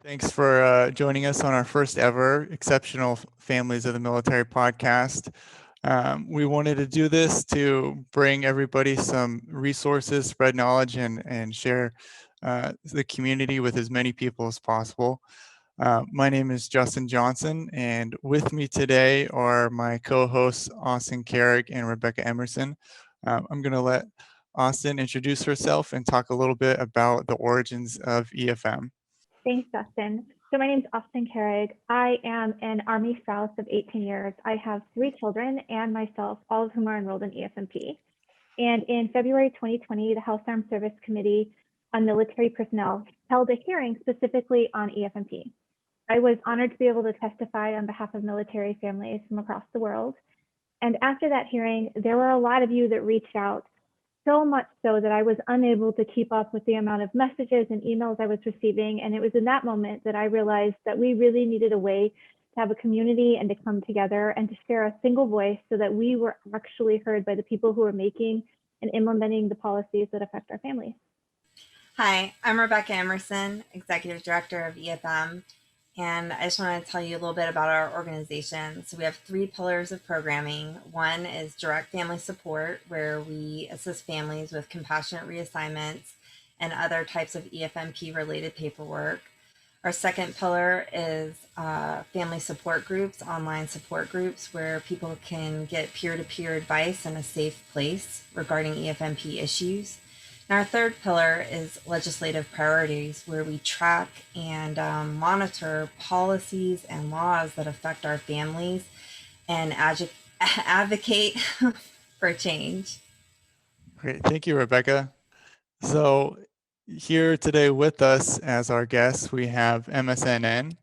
Thanks for joining us on our first ever Exceptional Families of the Military podcast. We wanted to do this to bring everybody some resources, spread knowledge, and share the community with as many people as possible. My name is Justin Johnson, and with me today are my co-hosts, Austin Carrick and Rebecca Emerson. I'm going to let Austin introduce herself and talk a little bit about the origins of EFM. Thanks, Justin. So my name is Austin Carrig. I am an Army spouse of 18 years. I have 3 children and myself, all of whom are enrolled in EFMP. And in February 2020, the House Armed Service Committee on Military Personnel held a hearing specifically on EFMP. I was honored to be able to testify on behalf of military families from across the world. And after that hearing, there were a lot of you that reached out, so much so that I was unable to keep up with the amount of messages and emails I was receiving. And it was in that moment that I realized that we really needed a way to have a community and to come together and to share a single voice so that we were actually heard by the people who are making and implementing the policies that affect our families. Hi, I'm Rebecca Emerson, Executive Director of EFM. And I just want to tell you a little bit about our organization. So we have 3 pillars of programming. One is direct family support, where we assist families with compassionate reassignments and other types of EFMP related paperwork. Our second pillar is family support groups, online support groups, where people can get peer-to-peer advice in a safe place regarding EFMP issues. And our third pillar is legislative priorities, where we track and monitor policies and laws that affect our families and advocate for change. Great. Thank you, Rebecca. So here today with us as our guests, we have MSNN,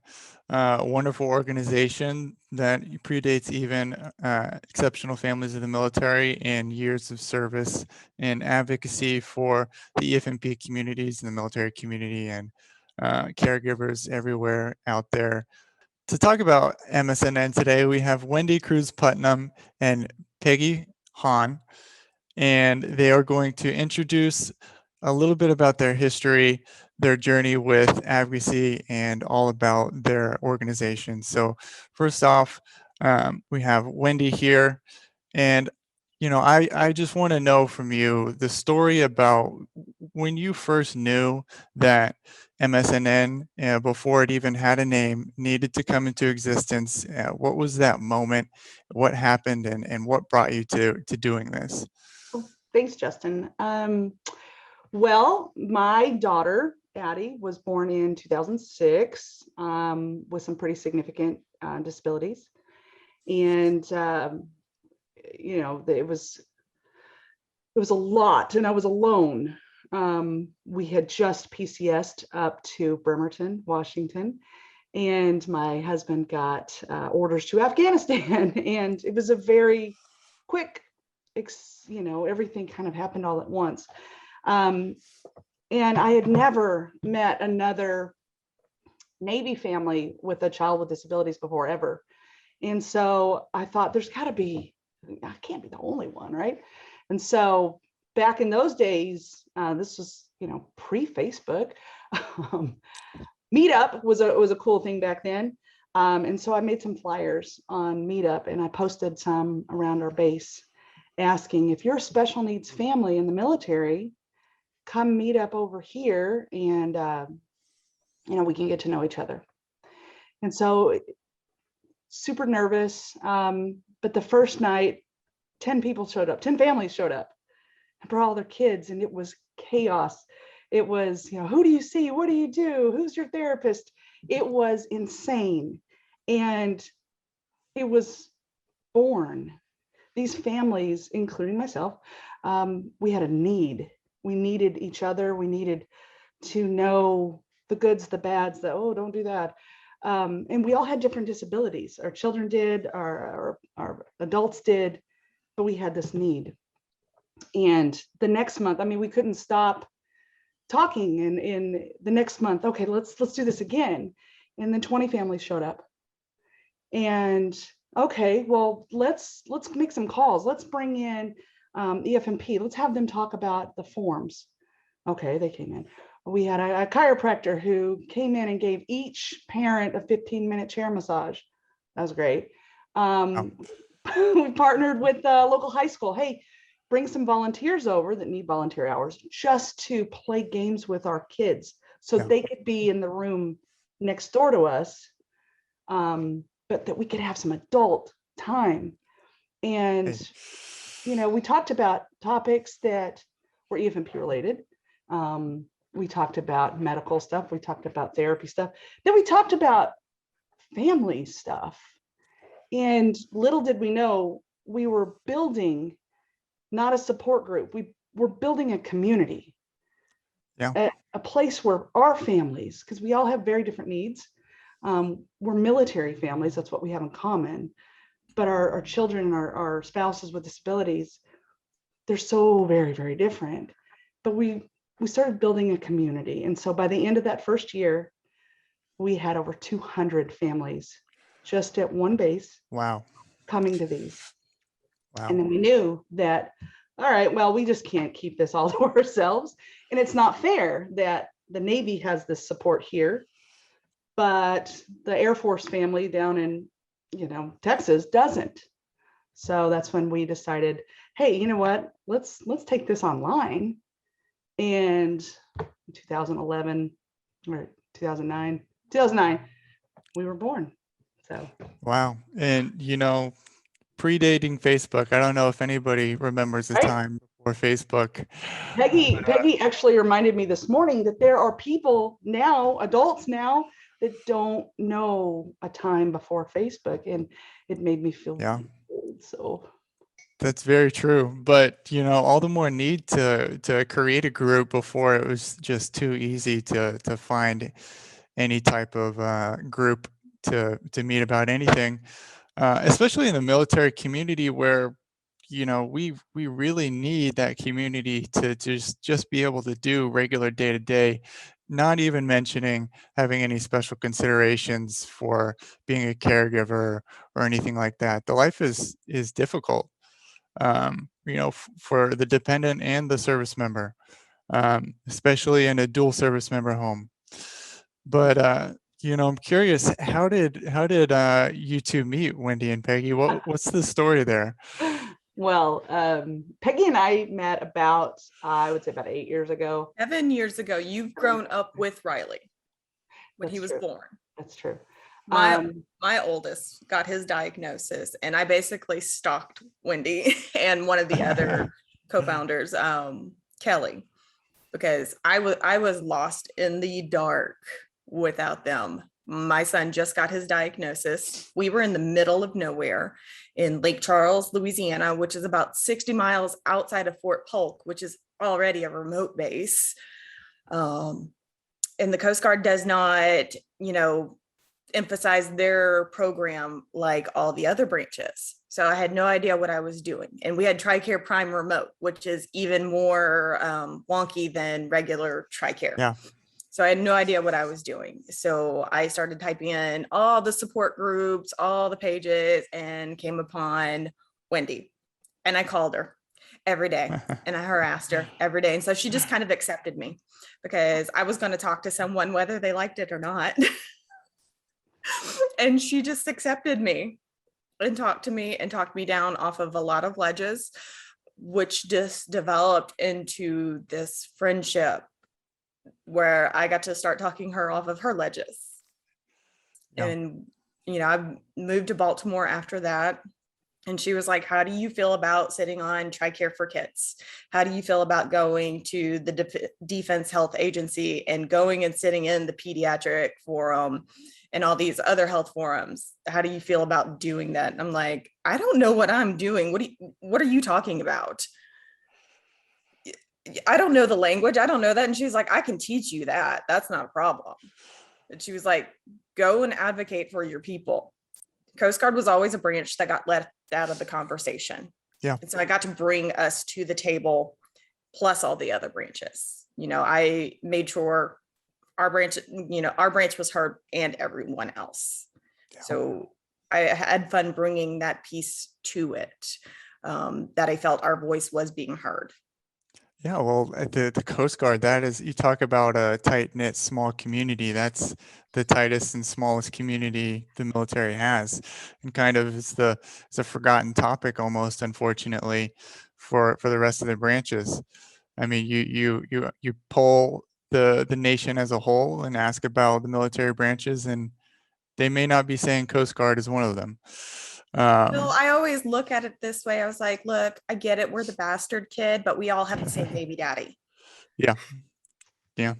a wonderful organization that predates even Exceptional Families of the Military and years of service and advocacy for the EFMP communities and the military community and caregivers everywhere out there. To talk about MSNN today, we have Wendy Cruz Putnam and Peggy Hahn, and they are going to introduce a little bit about their history, their journey with advocacy, and all about their organization. So first off, we have Wendy here. And, I just want to know from you the story about when you first knew that MSNN, before it even had a name, needed to come into existence. What was that moment? What happened, and what brought you to doing this? Thanks, Justin. Well, my daughter, Addie, was born in 2006 with some pretty significant disabilities. And, it was a lot, and I was alone. We had just PCS'd up to Bremerton, Washington, and my husband got orders to Afghanistan. And it was a very quick, everything kind of happened all at once. And I had never met another Navy family with a child with disabilities before, ever. And so I thought, I can't be the only one, right? And so back in those days, this was, pre-Facebook, Meetup was a cool thing back then. And so I made some flyers on Meetup, and I posted some around our base asking, if you're a special needs family in the military, come meet up over here, and we can get to know each other. And so super nervous, but the first night 10 families showed up and brought all their kids, and it was chaos. It was, who do you see, what do you do, who's your therapist? It was insane. And it was born. These families, including myself, we had a need. We needed each other. We needed to know the goods, the bads, oh, don't do that. And we all had different disabilities. Our children did, our adults did, but we had this need. And the next month, we couldn't stop talking. And in the next month, okay, let's do this again. And then 20 families showed up. And okay, well, let's make some calls. Let's bring in EFMP. Let's have them talk about the forms. Okay, they came in. We had a chiropractor who came in and gave each parent a 15-minute chair massage. That was great. We partnered with the local high school. Hey, bring some volunteers over that need volunteer hours just to play games with our kids so they could be in the room next door to us, but that we could have some adult time. And, you know, we talked about topics that were EFMP related. We talked about medical stuff. We talked about therapy stuff. Then we talked about family stuff. And little did we know, we were building not a support group. We were building a community, a place where our families, because we all have very different needs. We're military families. That's what we have in common. But our children and our spouses with disabilities, they're so very, very different. But we started building a community. And so by the end of that first year, we had over 200 families just at one base. Wow. Coming to these. Wow. And then we knew that, all right, well, we just can't keep this all to ourselves. And it's not fair that the Navy has this support here, but the Air Force family down in, you know, Texas doesn't. So that's when we decided, hey, you know what, let's take this online. And in 2011 or 2009, we were born. So wow. And you know, predating Facebook, I don't know if anybody remembers the time before Facebook. Peggy actually reminded me this morning that there are people now, adults now, that don't know a time before Facebook, and it made me feel old. So that's very true. But you know, all the more need to create a group before it was just too easy to find any type of group to meet about anything, especially in the military community where, you know, we really need that community to just be able to do regular day-to-day, not even mentioning having any special considerations for being a caregiver or anything like that. The life is difficult, you know, for the dependent and the service member, especially in a dual service member home. But you know, I'm curious, how did you two meet, Wendy and Peggy? What's the story there? Well, Peggy and I met about, I would say about 8 years ago. 7 years ago. You've grown up with Riley when he was born. That's true. My oldest got his diagnosis, and I basically stalked Wendy and one of the other co-founders, Kelly, because I was lost in the dark without them. My son just got his diagnosis. We were in the middle of nowhere in Lake Charles, Louisiana, which is about 60 miles outside of Fort Polk, which is already a remote base. And the Coast Guard does not, you know, emphasize their program like all the other branches. So I had no idea what I was doing. And we had TRICARE Prime Remote, which is even more wonky than regular TRICARE. Yeah. So I had no idea what I was doing. So I started typing in all the support groups, all the pages, and came upon Wendy. And I called her every day and I harassed her every day. And so she just kind of accepted me because I was going to talk to someone whether they liked it or not. And she just accepted me and talked to me and talked me down off of a lot of ledges, which just developed into this friendship where I got to start talking her off of her ledges. Yeah. And, you know, I moved to Baltimore after that. And she was like, how do you feel about sitting on TRICARE for Kids? How do you feel about going to the Defense Health Agency and going and sitting in the pediatric forum and all these other health forums? How do you feel about doing that? And I'm like, I don't know what I'm doing. What are you talking about? I don't know the language. I don't know that. And she was like, I can teach you that. That's not a problem. And she was like, go and advocate for your people. Coast Guard was always a branch that got left out of the conversation. Yeah. And so I got to bring us to the table, plus all the other branches. You know, I made sure our branch was heard and everyone else. Yeah. So I had fun bringing that piece to it, that I felt our voice was being heard. Yeah, well, at the Coast Guard, that is, you talk about a tight-knit small community. That's the tightest and smallest community the military has, and kind of it's a forgotten topic almost, unfortunately, for the rest of the branches. I mean, you poll the nation as a whole and ask about the military branches, and they may not be saying Coast Guard is one of them. Well, I always look at it this way. I was like, look, I get it. We're the bastard kid, but we all have the same baby daddy. Yeah, yeah,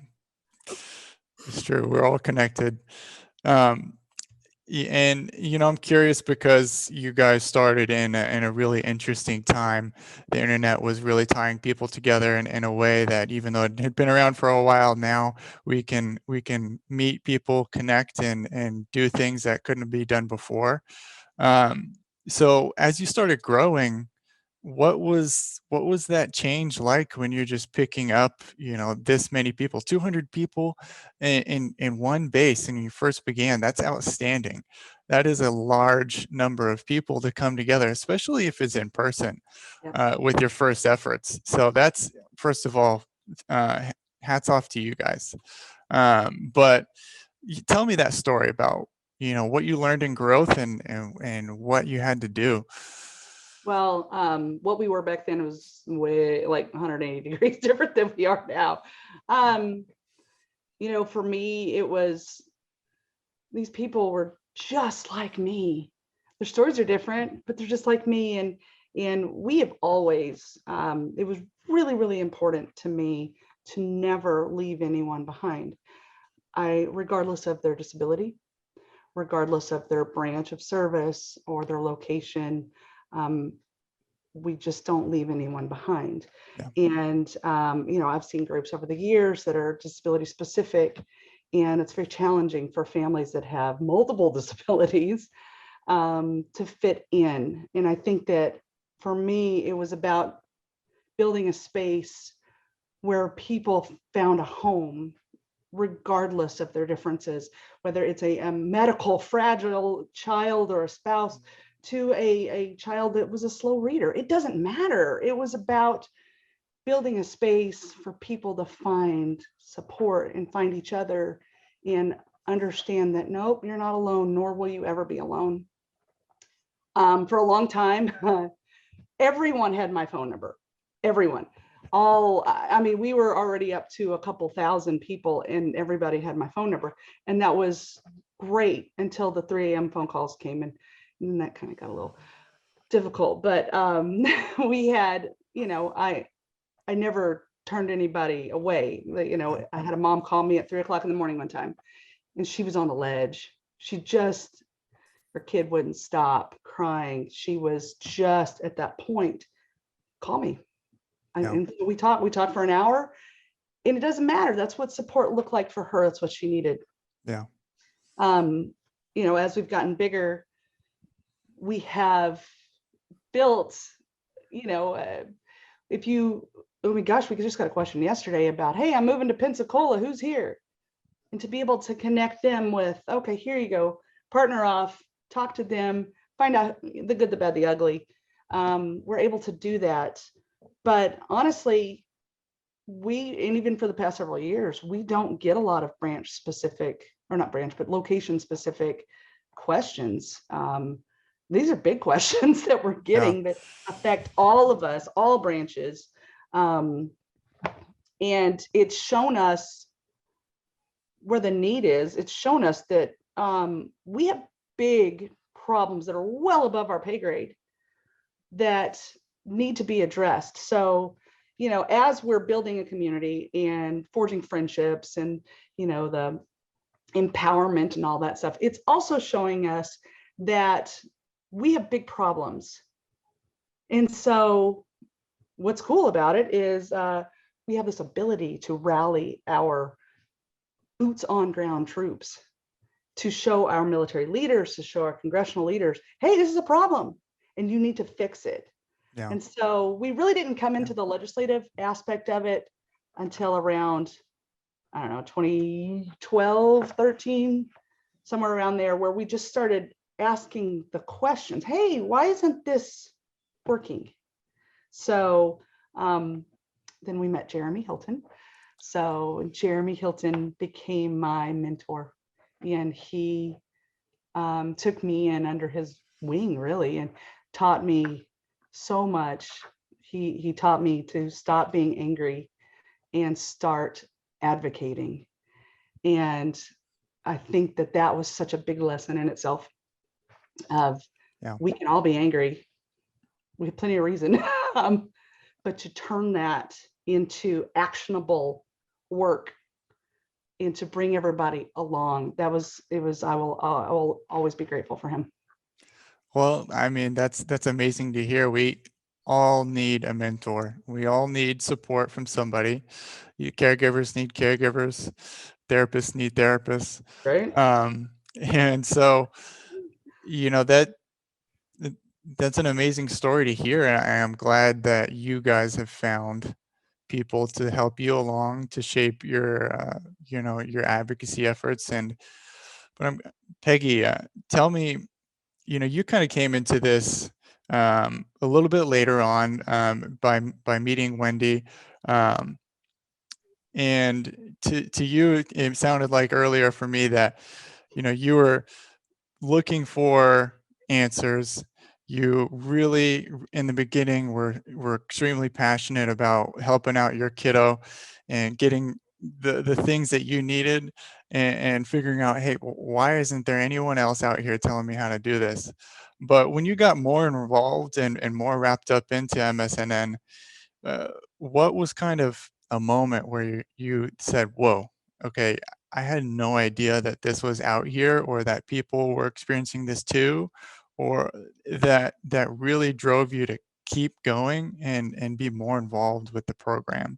it's true. We're all connected. Um, and I'm curious because you guys started in a really interesting time. The internet was really tying people together in a way that, even though it had been around for a while now, we can meet people, connect, and do things that couldn't be done before. Um, so as you started growing, what was that change like when you're just picking up, this many people, 200 people in one base, and you first began? That's outstanding. That is a large number of people to come together, especially if it's in person, Yep. with your first efforts. So that's, first of all, uh, hats off to you guys. But tell me that story about, what you learned in growth, and what you had to do. Well, what we were back then was way like 180 degrees different than we are now. For me, it was, these people were just like me. Their stories are different, but they're just like me. And we have always, it was really, really important to me to never leave anyone behind. Regardless of their disability, regardless of their branch of service or their location, we just don't leave anyone behind. Yeah. And, I've seen groups over the years that are disability specific, and it's very challenging for families that have multiple disabilities to fit in. And I think that for me, it was about building a space where people found a home regardless of their differences, whether it's a medical fragile child or a spouse to a child that was a slow reader. It doesn't matter. It was about building a space for people to find support and find each other and understand that, nope, you're not alone, nor will you ever be alone. For a long time, everyone had my phone number. Everyone. We were already up to a couple thousand people and everybody had my phone number. And that was great until the 3 a.m. phone calls came in, and that kind of got a little difficult. But we had, I never turned anybody away. I had a mom call me at 3 o'clock in the morning one time, and she was on the ledge. Her kid wouldn't stop crying. She was just at that point, call me. Yeah. And we talked for an hour, and it doesn't matter. That's what support looked like for her. That's what she needed. Yeah. As we've gotten bigger, we have built, oh my gosh, we just got a question yesterday about, hey, I'm moving to Pensacola, who's here? And to be able to connect them with, okay, here you go, partner off, talk to them, find out the good, the bad, the ugly. We're able to do that. But honestly, and even for the past several years, we don't get a lot of branch specific, or not branch, but location specific questions. These are big questions that we're getting that affect all of us, all branches. And it's shown us where the need is. It's shown us that we have big problems that are well above our pay grade that need to be addressed. So, as we're building a community and forging friendships and, the empowerment and all that stuff, it's also showing us that we have big problems. And so what's cool about it is we have this ability to rally our boots on ground troops, to show our military leaders, to show our congressional leaders, hey, this is a problem and you need to fix it. Yeah. And so we really didn't come into the legislative aspect of it until around, 2012, 13, somewhere around there, where we just started asking the questions, hey, why isn't this working? So then we met Jeremy Hilton. So Jeremy Hilton became my mentor, and he took me in under his wing, really, and taught me so much. He taught me to stop being angry and start advocating. And I think that that was such a big lesson in itself of we can all be angry. We have plenty of reason. But to turn that into actionable work and to bring everybody along, I will always be grateful for him. Well, I mean, that's amazing to hear. We all need a mentor. We all need support from somebody. Caregivers need caregivers. Therapists need therapists. Right. And so, you know, that's an amazing story to hear. And I am glad that you guys have found people to help you along to shape your, your advocacy efforts. But Peggy, tell me, you kind of came into this a little bit later on by meeting Wendy. And to you, it sounded like earlier for me that, you were looking for answers. You really, in the beginning, were extremely passionate about helping out your kiddo and getting the things that you needed and figuring out, hey, why isn't there anyone else out here telling me how to do this? But when you got more involved and more wrapped up into MSNN, what was kind of a moment where you said, whoa, okay, I had no idea that this was out here or that people were experiencing this too, or that really drove you to keep going and be more involved with the program?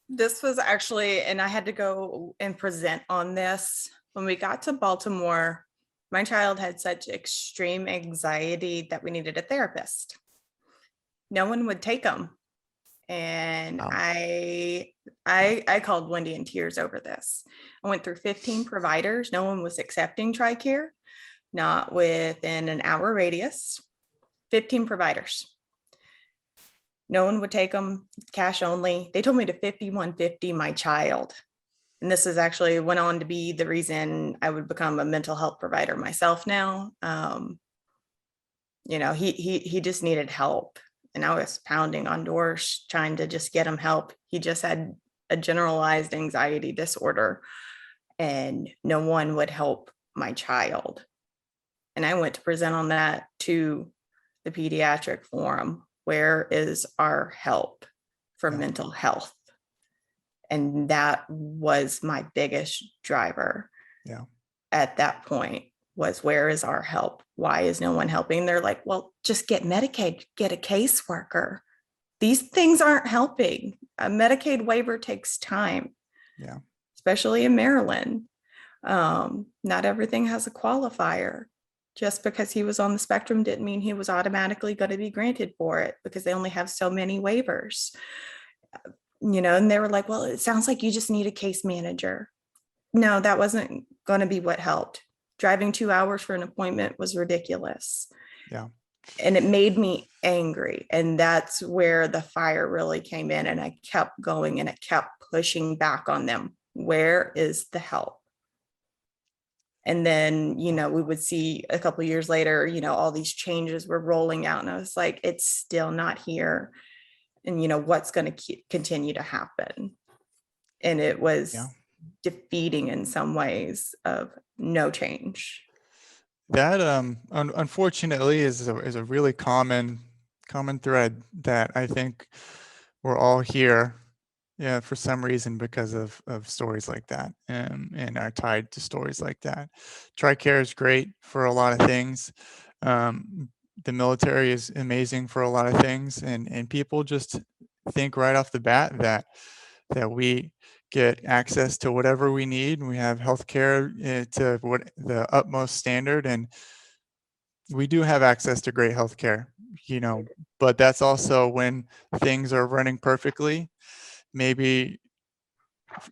This was actually, and I had to go and present on this. When we got to Baltimore, my child had such extreme anxiety that we needed a therapist. No one would take them. And Wow. I called Wendy in tears over this. I went through 15 providers. No one was accepting TRICARE, not within an hour radius. 15 providers. No one would take them, cash only. They told me to 5150 my child. And this is actually went on to be the reason I would become a mental health provider myself now. He just needed help. And I was pounding on doors trying to just get him help. He just had a generalized anxiety disorder and no one would help my child. And I went to present on that to the pediatric forum. Where is our help for mental health? And that was my biggest driver at that point, was where is our help? Why is no one helping? They're like, well, just get Medicaid, get a caseworker. These things aren't helping. A Medicaid waiver takes time, especially in Maryland. Not everything has a qualifier. Just because he was on the spectrum didn't mean he was automatically going to be granted for it, because they only have so many waivers. And they were like, well, it sounds like you just need a case manager. No, that wasn't going to be what helped. Driving 2 hours for an appointment was ridiculous. And it made me angry. And that's where the fire really came in. And I kept going and I kept pushing back on them. Where is the help? And then, we would see a couple of years later, all these changes were rolling out. And I was like, it's still not here. And, what's going to continue to happen? And it was defeating in some ways of no change. That unfortunately is a really common thread that I think we're all here for some reason because of stories like that, and are tied to stories like that. TRICARE is great for a lot of things. The military is amazing for a lot of things, and people just think right off the bat that we get access to whatever we need, and we have healthcare to what the utmost standard, and we do have access to great healthcare, but that's also when things are running perfectly. Maybe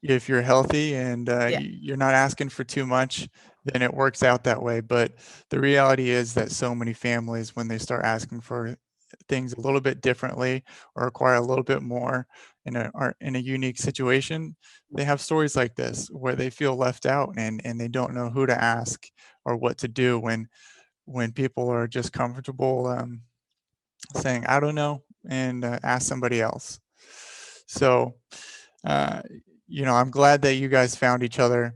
if you're healthy and you're not asking for too much, then it works out that way. But the reality is that so many families, when they start asking for things a little bit differently or require a little bit more in a unique situation, they have stories like this where they feel left out and they don't know who to ask or what to do when people are just comfortable saying, I don't know, and ask somebody else. So, uh, I'm glad that you guys found each other.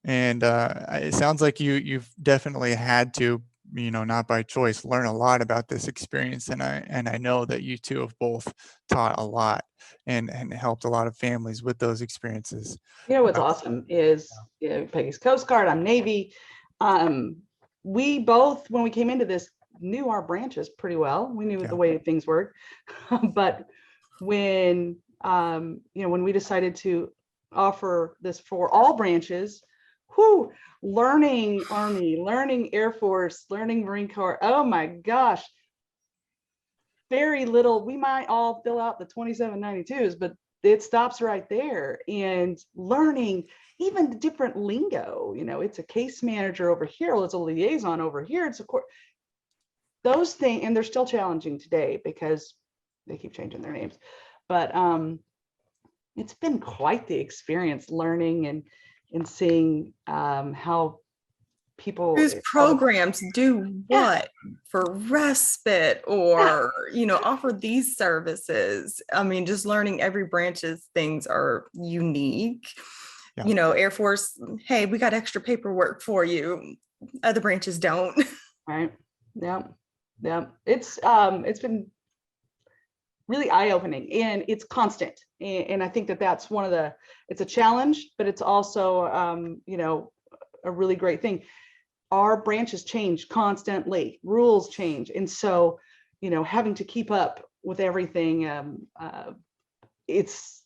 And it sounds like you've definitely had to, not by choice, learn a lot about this experience. And I know that you two have both taught a lot and helped a lot of families with those experiences. What's awesome is Peggy's Coast Guard, I'm Navy. We both, when we came into this, knew our branches pretty well. We knew the way things worked. But when when we decided to offer this for all branches, learning Army, learning Air Force, learning Marine Corps, oh my gosh, very little. We might all fill out the 2792s, but it stops right there. And learning even the different lingo, it's a case manager over here, it's a liaison over here, it's a court, those things, and they're still challenging today because they keep changing their names. But it's been quite the experience learning and seeing how people whose programs do what for respite or offer these services. I mean, just learning every branch's things are unique. Air Force, hey, we got extra paperwork for you, other branches don't. Right. Yeah. It's been really eye-opening, and it's constant, and I think that's one of it's a challenge, but it's also a really great thing. Our branches change constantly, rules change, and so having to keep up with everything, it's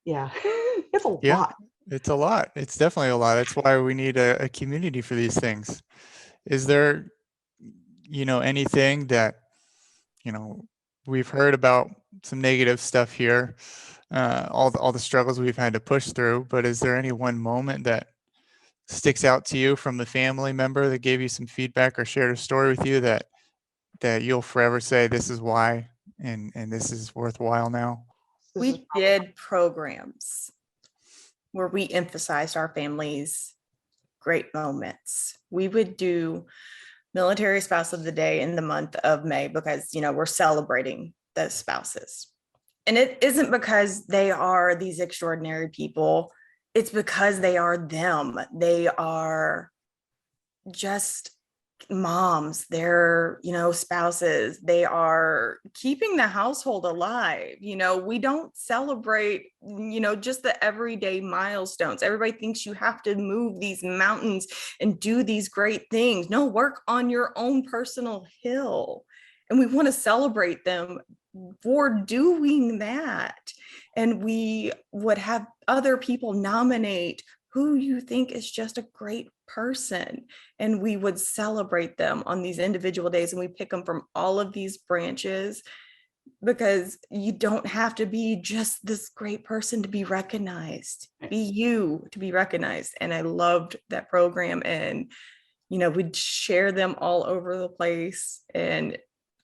it's a lot. It's a lot. It's definitely a lot. That's why we need a community for these things. Is there anything that we've heard about, some negative stuff here, all the struggles we've had to push through, but is there any one moment that sticks out to you from the family member that gave you some feedback or shared a story with you that you'll forever say, this is why, and this is worthwhile now? We did programs where we emphasized our family's great moments. We would do Military Spouse of the Day in the month of May because, we're celebrating those spouses. And it isn't because they are these extraordinary people. It's because they are them. They are just moms, they're, spouses. They are keeping the household alive. We don't celebrate, just the everyday milestones. Everybody thinks you have to move these mountains and do these great things. No, work on your own personal hill. And we want to celebrate them for doing that. And we would have other people nominate who you think is just a great person. And we would celebrate them on these individual days. And we pick them from all of these branches because you don't have to be just this great person to be recognized. Be you to be recognized. And I loved that program. And, we'd share them all over the place. And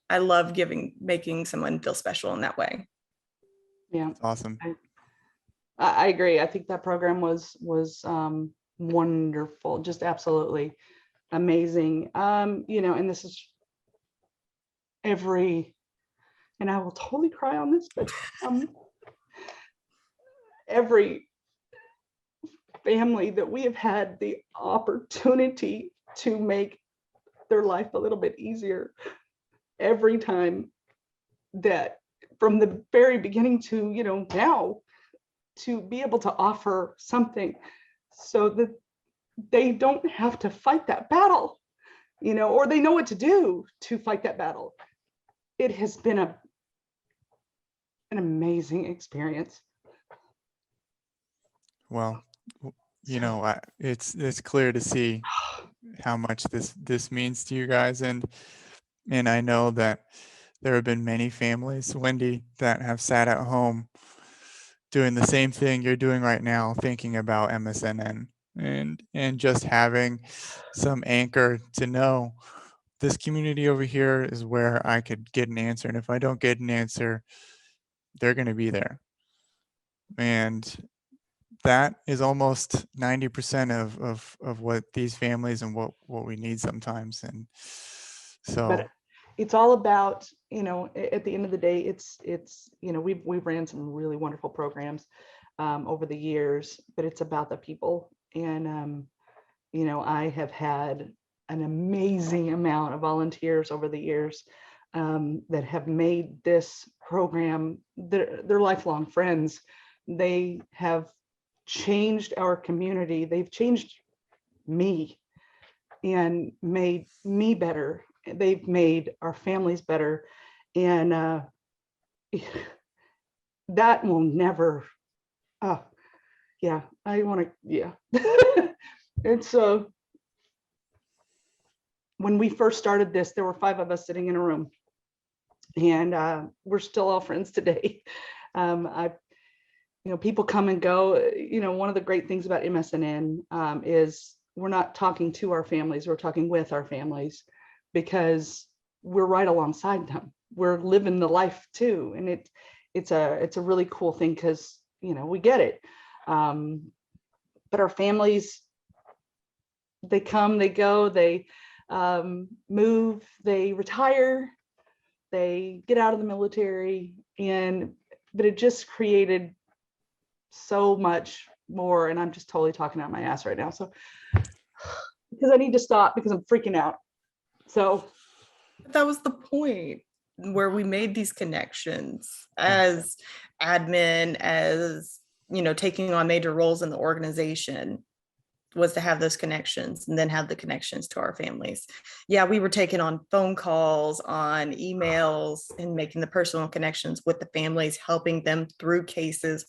I love making someone feel special in that way. Yeah. That's awesome. I agree. I think that program was wonderful, just absolutely amazing. And this is and I will totally cry on this, but every family that we have had the opportunity to make their life a little bit easier, every time, that from the very beginning to now, to be able to offer something so that they don't have to fight that battle, or they know what to do to fight that battle. It has been an amazing experience. Well, it's clear to see how much this means to you guys, and I know that there have been many families, Wendy, that have sat at home doing the same thing you're doing right now, thinking about MSNN and just having some anchor to know this community over here is where I could get an answer. And if I don't get an answer, they're going to be there. And that is almost 90% of what these families and what we need sometimes. And so, But it's all about, at the end of the day, it's, we've ran some really wonderful programs over the years, but it's about the people. And, I have had an amazing amount of volunteers over the years that have made this program, they're lifelong friends. They have changed our community. They've changed me and made me better. They've made our families better. And that will never, yeah, I want to, yeah. It's when we first started this, there were 5 of us sitting in a room, and we're still all friends today. People come and go. One of the great things about MSNN is we're not talking to our families, we're talking with our families, because we're right alongside them. We're living the life too. And it's a really cool thing, because, we get it. But our families, they come, they go, they move, they retire, they get out of the military, but it just created so much more. And I'm just totally talking out my ass right now. So, because I need to stop because I'm freaking out. So that was the point, where we made these connections as admin, as taking on major roles in the organization, was to have those connections and then have the connections to our families. Yeah, we were taking on phone calls, on emails, and making the personal connections with the families, helping them through cases.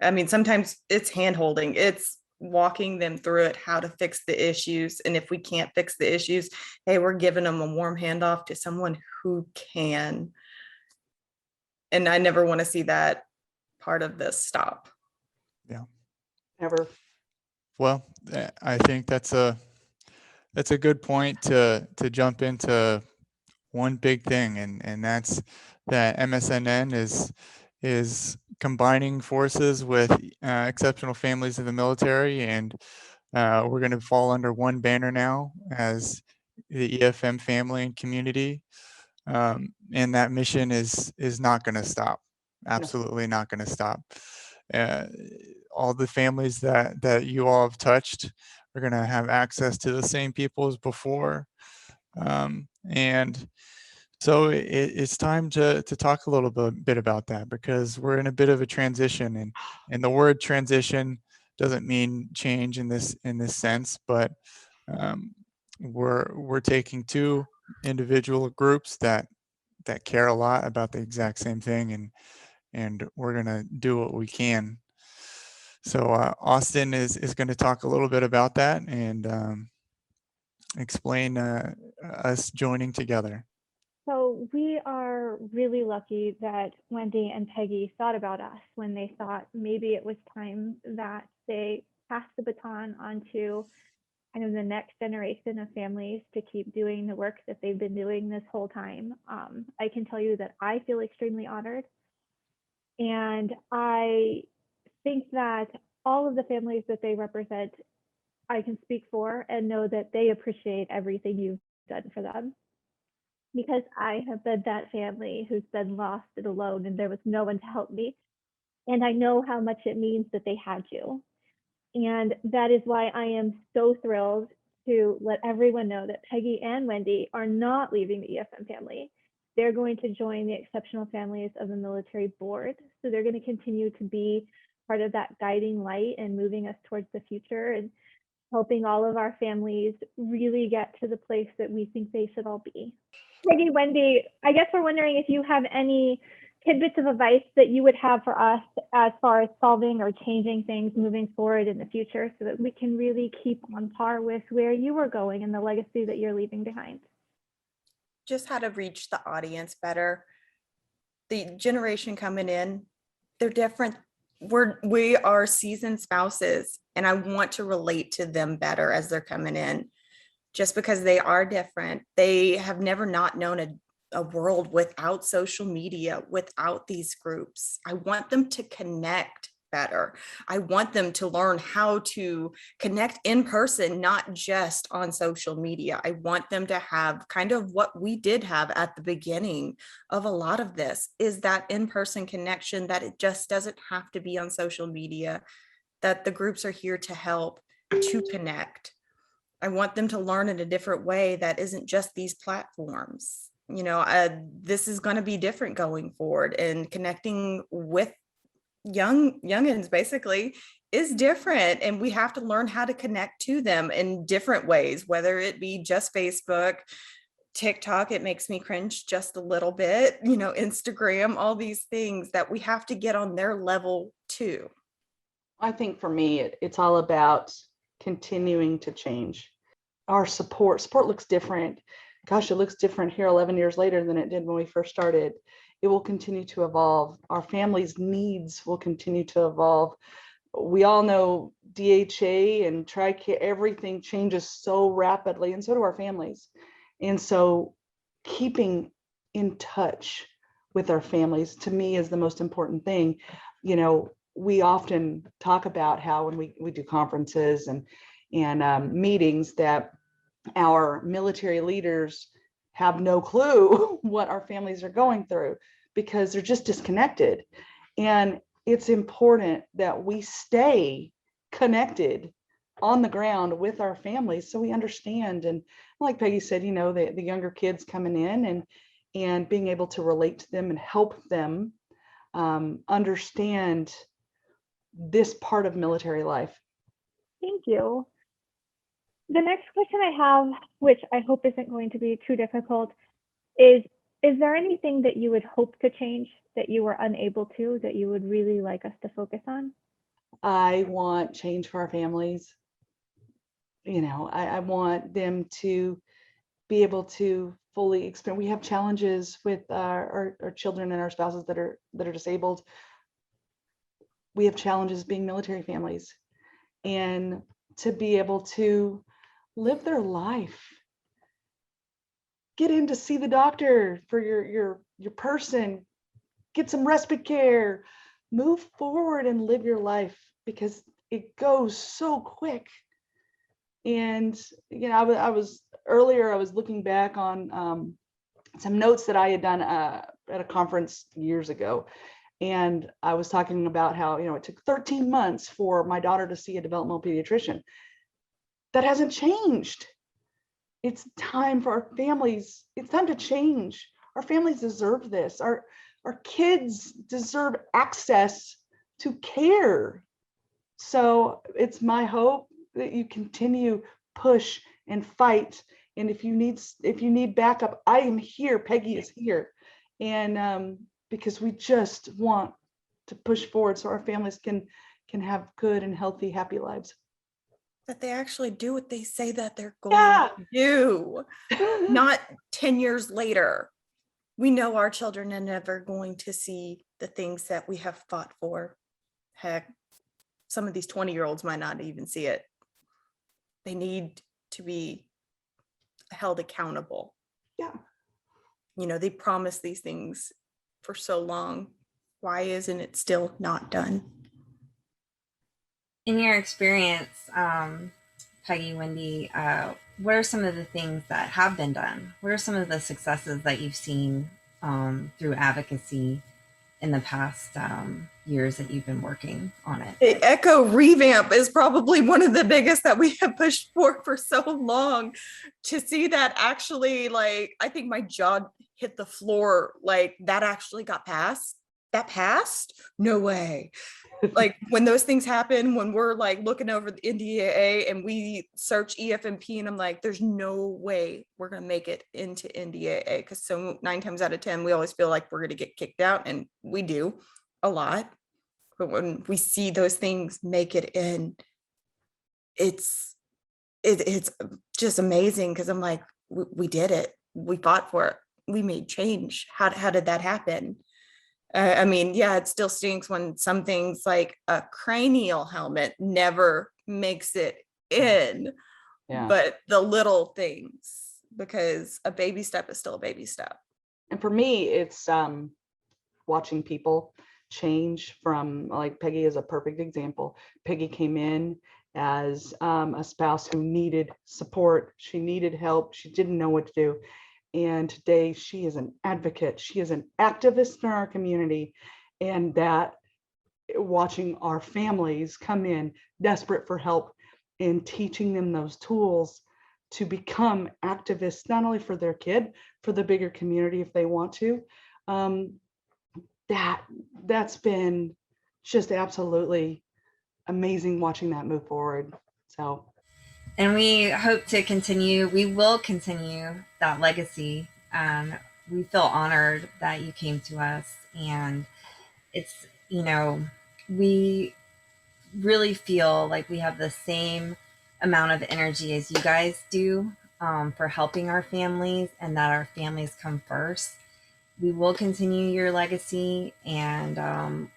I mean, sometimes it's hand-holding, it's walking them through it, how to fix the issues. And if we can't fix the issues, hey, we're giving them a warm handoff to someone who can. And I never want to see that part of this stop. yeah. never. Well, I think that's a good point to jump into one big thing, and that's that MSNN is combining forces with exceptional families of the military, and we're going to fall under one banner now as the EFM family and community, and that mission is not going to stop. Absolutely not going to stop. All the families that you all have touched are going to have access to the same people as before. And so it's time to talk a little bit about that, because we're in a bit of a transition, and the word transition doesn't mean change in this sense, but we're taking 2 individual groups that care a lot about the exact same thing, and we're going to do what we can. So Austin is going to talk a little bit about that and explain us joining together. So we are really lucky that Wendy and Peggy thought about us when they thought maybe it was time that they passed the baton onto kind of the next generation of families to keep doing the work that they've been doing this whole time. I can tell you that I feel extremely honored. And I think that all of the families that they represent, I can speak for and know that they appreciate everything you've done for them. Because I have been that family who's been lost and alone, and there was no one to help me. And I know how much it means that they had you. And that is why I am so thrilled to let everyone know that Peggy and Wendy are not leaving the EFM family. They're going to join the Exceptional Families of the Military Board. So they're going to continue to be part of that guiding light and moving us towards the future and helping all of our families really get to the place that we think they should all be. Peggy, Wendy, I guess we're wondering if you have any tidbits of advice that you would have for us as far as solving or changing things moving forward in the future, so that we can really keep on par with where you were going and the legacy that you're leaving behind. Just how to reach the audience better. The generation coming in, they're different. We are seasoned spouses, and I want to relate to them better as they're coming in. just because they are different. They have never not known a world without social media, without these groups. I want them to connect better. I want them to learn how to connect in person, not just on social media. I want them to have kind of what we did have at the beginning of a lot of this, is that in-person connection, that it just doesn't have to be on social media, that the groups are here to help to connect. I want them to learn in a different way that isn't just these platforms. You know, this is going to be different going forward, and connecting with youngins basically is different, and we have to learn how to connect to them in different ways, whether it be just Facebook, TikTok, it makes me cringe just a little bit, you know, Instagram, all these things that we have to get on their level too. I think for me, it's all about continuing to change. Our support looks different. Gosh, it looks different here 11 years later than it did when we first started. It will continue to evolve. Our families' needs will continue to evolve. We all know DHA and TRICARE, everything changes so rapidly, and so do our families. And so keeping in touch with our families, to me, is the most important thing. You know, we often talk about how when we do conferences and meetings, that our military leaders have no clue what our families are going through because they're just disconnected. And it's important that we stay connected on the ground with our families so we understand. And like Peggy said, you know, the younger kids coming in and being able to relate to them and help them understand this part of military life. Thank you. The next question I have, which I hope isn't going to be too difficult, is there anything that you would hope to change that you were unable to, that you would really like us to focus on? I want change for our families. You know, I want them to be able to fully experience. We have challenges with our children and our spouses that are disabled. We have challenges being military families, and to be able to live their life, get in to see the doctor for your person, get some respite care, move forward and live your life, because it goes so quick. And you know, I was looking back on some notes that I had done at a conference years ago, and I was talking about how, you know, it took 13 months for my daughter to see a developmental pediatrician. That hasn't changed. It's time for our families. It's time to change. Our families deserve this. Our kids deserve access to care. So it's my hope that you continue, push and fight. And if you need backup, I am here. Peggy is here. And because we just want to push forward so our families can have good and healthy, happy lives. That they actually do what they say that they're going to do, not 10 years later. We know our children are never going to see the things that we have fought for. Heck, some of these 20-year-olds might not even see it. They need to be held accountable. Yeah. You know, they promised these things for so long. Why isn't it still not done? In your experience, Peggy, Wendy, what are some of the things that have been done? What are some of the successes that you've seen through advocacy in the past years that you've been working on it? The Echo revamp is probably one of the biggest that we have pushed for so long. To see that actually, like, I think my jaw hit the floor, like that actually got passed. That passed? No way. Like when those things happen, when we're like looking over the NDAA and we search EFMP, and I'm like, there's no way we're going to make it into NDAA, because so 9 times out of 10, we always feel like we're going to get kicked out, and we do a lot. But when we see those things make it in, it's just amazing, because I'm like, we did it. We fought for it. We made change. How did that happen? I mean, yeah, it still stinks when some things like a cranial helmet never makes it in, Yeah. but the little things, because a baby step is still a baby step. And for me, it's watching people change from, like, Peggy is a perfect example. Peggy came in as a spouse who needed support. She needed help. She didn't know what to do. And today she is an advocate. She is an activist in our community. And that, watching our families come in desperate for help and teaching them those tools to become activists, not only for their kid, for the bigger community if they want to. That's been just absolutely amazing watching that move forward. So, And we hope to continue, we will continue that legacy. We feel honored that you came to us, and it's, you know, we really feel like we have the same amount of energy as you guys do, for helping our families, and that our families come first. We will continue your legacy, and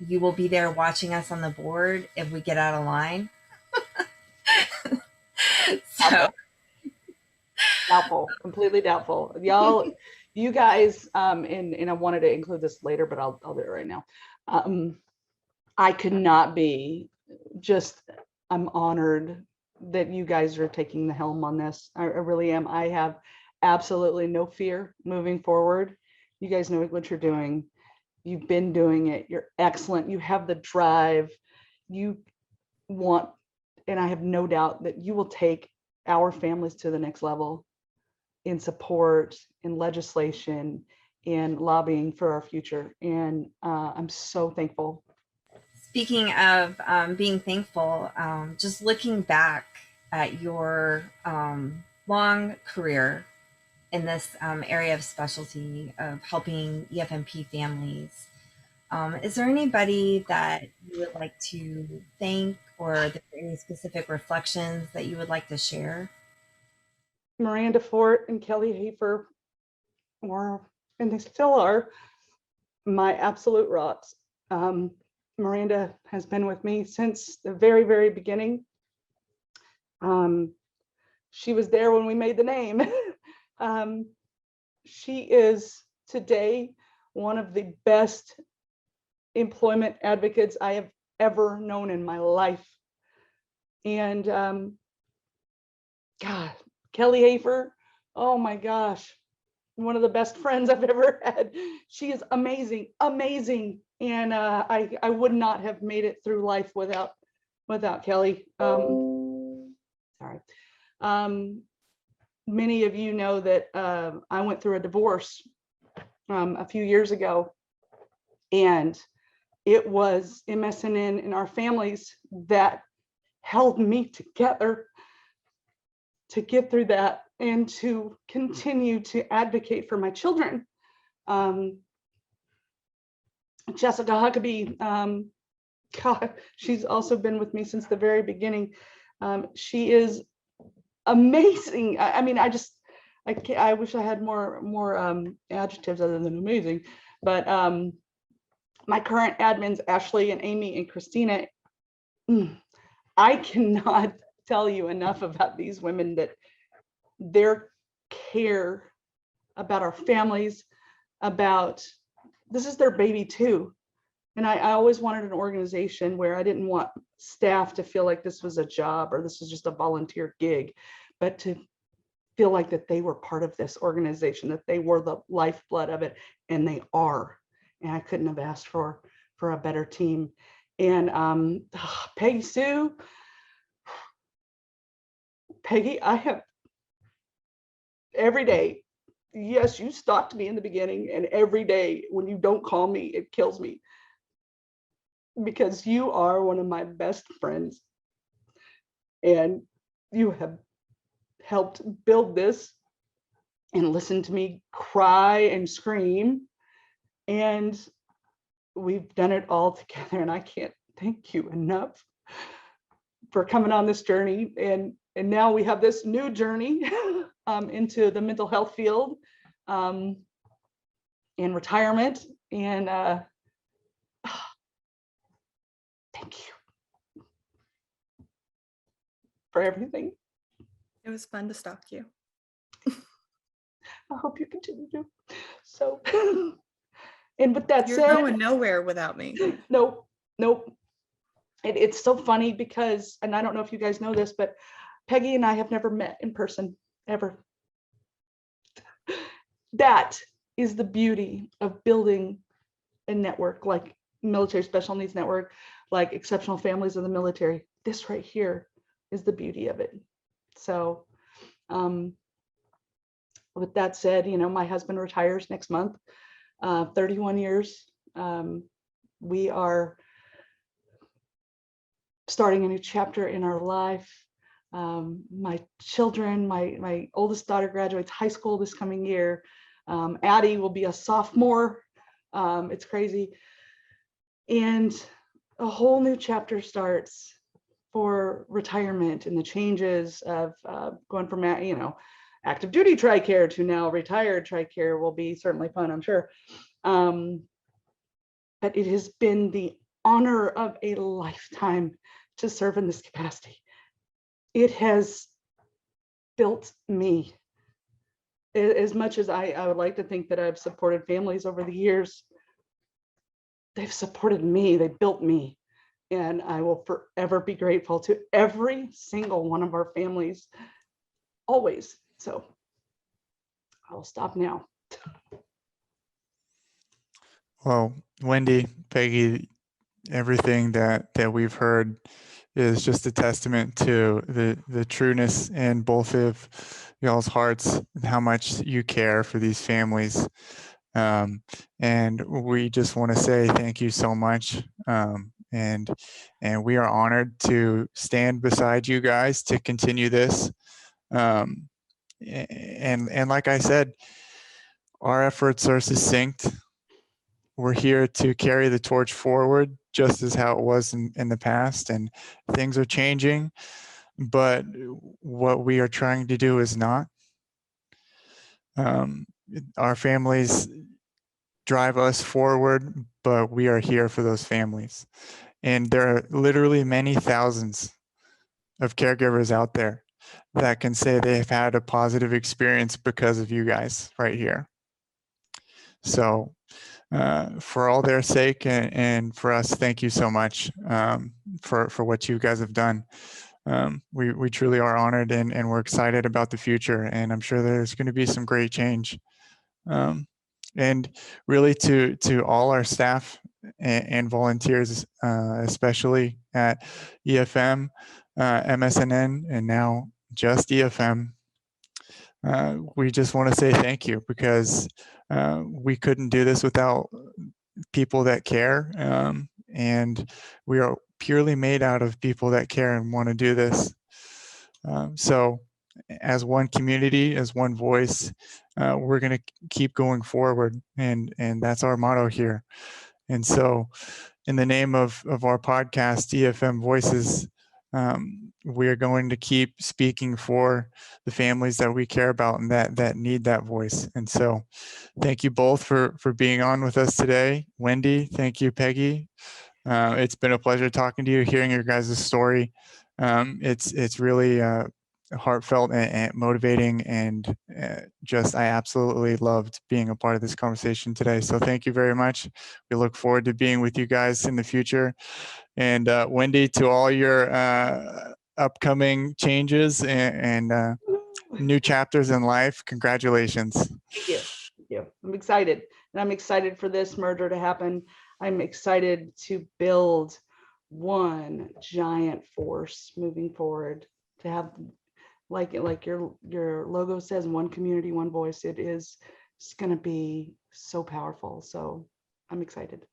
you will be there watching us on the board if we get out of line. So doubtful, completely doubtful. Y'all, you guys, and I wanted to include this later, but I'll do it right now. I could not be just, I'm honored that you guys are taking the helm on this. I really am. I have absolutely no fear moving forward. You guys know what you're doing. You've been doing it. You're excellent. You have the drive. You want, and I have no doubt that you will take our families to the next level in support, in legislation, in lobbying for our future. And I'm so thankful. speaking of being thankful, just looking back at your long career in this area of specialty of helping EFMP families, is there anybody that you would like to thank, or are there any specific reflections that you would like to share? Miranda Fort and Kelly Hafer were, and they still are, my absolute rocks. Miranda has been with me since the very, very beginning. She was there when we made the name. She is today one of the best employment advocates I have ever known in my life. And God, Kelly Hafer, oh my gosh, one of the best friends I've ever had. She is amazing, amazing. And I would not have made it through life without Kelly. Sorry. Many of you know that I went through a divorce a few years ago, and it was MSNN and our families that held me together to get through that and to continue to advocate for my children. Jessica Huckabee, God, she's also been with me since the very beginning. She is amazing. I mean, I wish I had more adjectives other than amazing, but my current admins, Ashley and Amy and Christina, I cannot tell you enough about these women, that their care about our families, about, this is their baby too. And I always wanted an organization where I didn't want staff to feel like this was a job or this was just a volunteer gig, but to feel like that they were part of this organization, that they were the lifeblood of it, and they are. And I couldn't have asked for a better team. And Peggy Sue, Peggy, I have every day, yes, you stalked me in the beginning, and every day when you don't call me, it kills me, because you are one of my best friends, and you have helped build this and listen to me cry and scream, and we've done it all together. And I can't thank you enough for coming on this journey. And now we have this new journey into the mental health field and retirement. And thank you for everything. It was fun to stalk you. I hope you continue to. So, and with that You're said, going nowhere without me. nope, nope. It's so funny because, and I don't know if you guys know this, but Peggy and I have never met in person ever. That is the beauty of building a network like Military Special Needs Network, like Exceptional Families of the Military. This right here is the beauty of it. So, with that said, you know, my husband retires next month, 31 years. We are starting a new chapter in our life. My children, my oldest daughter graduates high school this coming year. Addie will be a sophomore. It's crazy. And a whole new chapter starts for retirement and the changes of going from, you know, active duty TRICARE to now retired TRICARE will be certainly fun, I'm sure. But it has been the honor of a lifetime to serve in this capacity. It has built me. As much as I would like to think that I've supported families over the years, they've supported me, they built me. And I will forever be grateful to every single one of our families, always. So I'll stop now. Well, Wendy, Peggy, everything that we've heard is just a testament to the trueness in both of y'all's hearts and how much you care for these families. And we just want to say thank you so much. And we are honored to stand beside you guys to continue this. And like I said, our efforts are succinct. We're here to carry the torch forward, just as how it was in the past, and things are changing, but what we are trying to do is not. Our families drive us forward, but we are here for those families. And there are literally many thousands of caregivers out there that can say they've had a positive experience because of you guys right here. So for all their sake and for us, thank you so much for what you guys have done. We truly are honored and we're excited about the future, and I'm sure there's going to be some great change. And really to all our staff and volunteers, especially at EFM, MSNN, and now just EFM, we just want to say thank you, because we couldn't do this without people that care, and we are purely made out of people that care and want to do this. So as one community, as one voice, we're going to keep going forward, and that's our motto here. And so in the name of our podcast, EFM Voices, we are going to keep speaking for the families that we care about and that need that voice. And so thank you both for being on with us today. Wendy, thank you, Peggy. It's been a pleasure talking to you, hearing your guys' story. It's really heartfelt and motivating, and just I absolutely loved being a part of this conversation today. So thank you very much. We look forward to being with you guys in the future. And Wendy, to all your upcoming changes and new chapters in life, congratulations. Thank you. Thank you. I'm excited, and I'm excited for this merger to happen. I'm excited to build one giant force moving forward, to have like your logo says, one community, one voice. It's going to be so powerful. So I'm excited.